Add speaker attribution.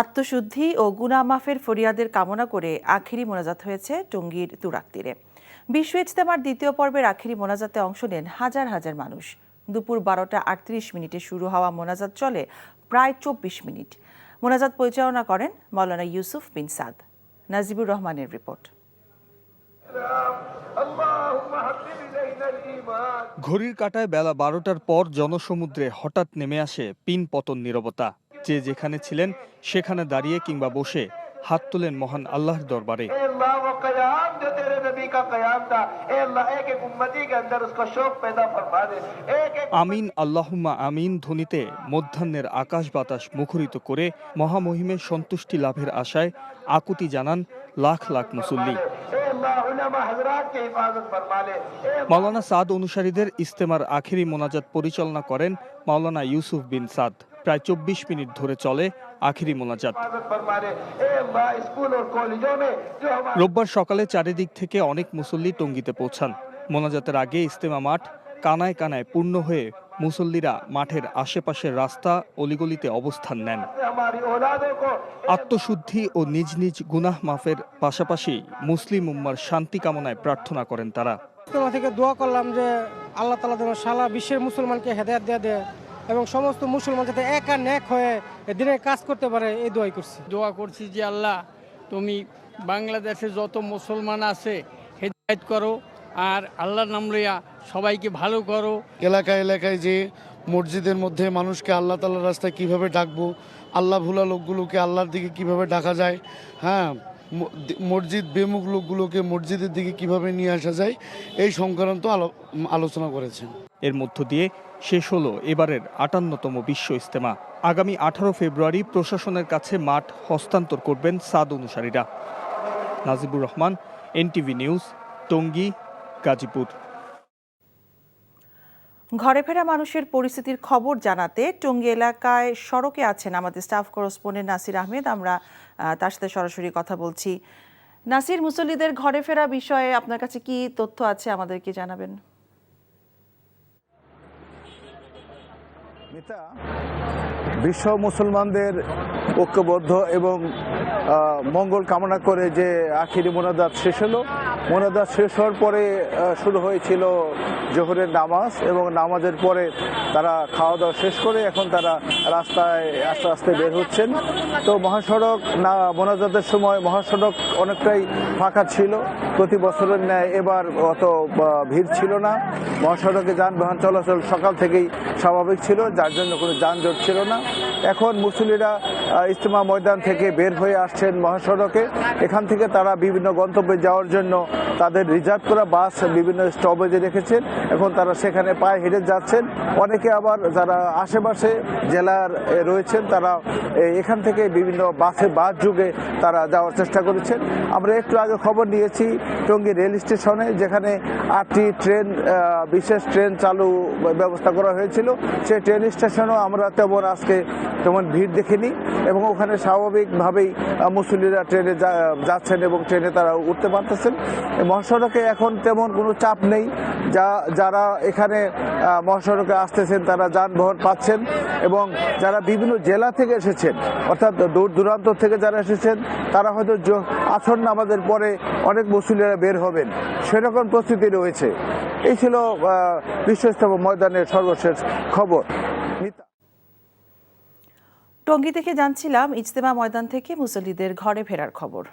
Speaker 1: আত্মশুদ্ধি ও গুনাহ মাফের ফরিয়াদের কামনা করে আখিরি মোনাজাত হয়েছে টঙ্গীর তুরাগ তীরে। বিশ্ব ইজতেমার দ্বিতীয় পর্বের আখিরি মোনাজাতে অংশ নেন হাজার হাজার মানুষ। দুপুর 12:38 শুরু হওয়া মোনাজাত চলে প্রায় 24 মিনিট। মোনাজাত পরিচালনা করেন মাওলানা ইউসুফ বিন সাদ। নাজিবুর রহমানের রিপোর্ট।
Speaker 2: ঘড়ির কাঁটায় বেলা 12টার পর জনসমুদ্রে হঠাৎ নেমে আসে পিন পতন নীরবতা। যে যেখানে ছিলেন সেখানে দাঁড়িয়ে কিংবা বসে হাত তোলেন মহান আল্লাহর দরবারে। আমিন আল্লাহুম্মা আমিন ধ্বনিতে মধ্যাহ্নের আকাশ বাতাস মুখরিত করে মহামহিমের সন্তুষ্টি লাভের আশায় আকুতি জানান লাখ লাখ মুসল্লি। মাওলানা সাদ অনুসারীদের ইজতেমার আখেরি মোনাজাত পরিচালনা করেন মাওলানা ইউসুফ বিন সাদ। প্রায় 24 মিনিট ধরে চলে আখেরি মোনাজাত। রোববার সকালে চারিদিক থেকে অনেক মুসল্লি টঙ্গীতে পৌঁছান। মোনাজাতের আগে ইজতেমা মাঠ কানায় কানায় পূর্ণ হয়ে মুসল্লিরা মাঠের আশেপাশের রাস্তা অলিগলিতে অবস্থান নেন। আত্মশুদ্ধি ও নিজ নিজ গুনাহ মাফের পাশাপাশি মুসলিম উম্মার শান্তি কামনায় প্রার্থনা করেন তারা।
Speaker 3: ইজতেমা থেকে দোয়া করলাম যে আল্লাহ তাআলা যেন সারা বিশ্বের মুসলমানকে হেদায়েত দিয়ে দেয় এবং সমস্ত মুসলমান যাতে এক আর নেক হয়ে দিনের কাজ করতে পারে, এই দোয়াই করছি।
Speaker 4: দোয়া করছি যে আল্লাহ তুমি বাংলাদেশে যত মুসলমান আছে হেদায়েত করো, আর আল্লাহর নাম লইয়া সবাইকে ভালো করো।
Speaker 5: এলাকায় এলাকায় যে মসজিদের মধ্যে মানুষকে আল্লাহ তাআলার রাস্তায় কিভাবে ডাকবো, আল্লাহ ভুলা লোকগুলোকে আল্লাহর দিকে কিভাবে ডাকা যায়, হ্যাঁ, মসজিদ বেমুখ লোকগুলোকে মসজিদের দিকে কিভাবে নিয়ে আসা যায়, এই সংক্রান্ত আলোচনা করেছেন।
Speaker 2: এর মধ্য দিয়ে শেষ হলো এবারের 58তম বিশ্ব ইজতেমা। আগামী 18 ফেব্রুয়ারি প্রশাসনের কাছে মাঠ হস্তান্তর করবেন সাদ অনুসারীরা। Najibur Rahman, NTV news, Tongi, Gazipur.
Speaker 1: ঘরে ফেরা মানুষের পরিস্থিতির খবর জানাতে টঙ্গী এলাকায় সড়কে আছেন আমাদের স্টাফ করেসপন্ডেন্ট নাসির আহমেদ। আমরা তার সাথে সরাসরি কথা বলছি। নাসির, মুসল্লিদের ঘরে ফেরা বিষয়ে আপনার কাছে কি তথ্য আছে আমাদেরকে জানাবেন।
Speaker 6: বিশ্ব মুসলমানদের ঐক্যবদ্ধ এবং মঙ্গল কামনা করে যে আখিরি মোনাজাত শেষ হলো। মোনাজাত শেষ হওয়ার পরে শুরু হয়েছিল জোহরের নামাজ, এবং নামাজের পরে তারা খাওয়া দাওয়া শেষ করে এখন তারা রাস্তায় আস্তে আস্তে বের হচ্ছেন। তো মহাসড়ক মোনাজাতের সময় মহাসড়ক অনেকটাই ফাঁকা ছিল। প্রতি বছরের ন্যায় এবার অত ভিড় ছিল না। মহাসড়কে যানবাহন চলাচল সকাল থেকেই স্বাভাবিক ছিল, যার জন্য কোনো যানজট ছিল না। এখন মুসল্লিরা ইজতেমা ময়দান থেকে বের হয়ে আসছেন মহাসড়কে। এখান থেকে তারা বিভিন্ন গন্তব্যে যাওয়ার জন্য তাদের রিজার্ভ করা বাস বিভিন্ন স্টপেজে রেখেছেন। এখন তারা সেখানে পায়ে হেঁটে যাচ্ছেন। অনেকে আবার যারা আশেপাশে জেলার রয়েছেন তারা এখান থেকে বিভিন্ন বাস যুগে তারা যাওয়ার চেষ্টা করেছেন। আমরা একটু আগে খবর নিয়েছি টঙ্গী রেল স্টেশনে, যেখানে 8টি ট্রেন বিশেষ ট্রেন চালু ব্যবস্থা করা হয়েছিল। সেই ট্রেন স্টেশনও আমরা তেমন ভিড় দেখিনি, এবং ওখানে স্বাভাবিকভাবেই মুসল্লিরা ট্রেনে যাচ্ছেন এবং ট্রেনে তারা উঠতে পারতেছেন। মহাসড়কে এখন তেমন কোনো চাপ নেই। যারা এখানে মহাসড়কে আসতেছেন তারা যানবাহন পাচ্ছেন, এবং যারা বিভিন্ন জেলা থেকে এসেছেন, অর্থাৎ দূর দূরান্ত থেকে যারা এসেছেন, তারা হয়তো আসর নামাজের পরে অনেক মুসল্লিরা বের হবেন, সেরকম প্রস্তুতি রয়েছে। এই ছিল বিশ্ব ইজতেমা ময়দানের সর্বশেষ খবর।
Speaker 1: টঙ্গী থেকে জানছিলাম ইজতেমা ময়দান থেকে মুসল্লিদের ঘরে ফেরার খবর।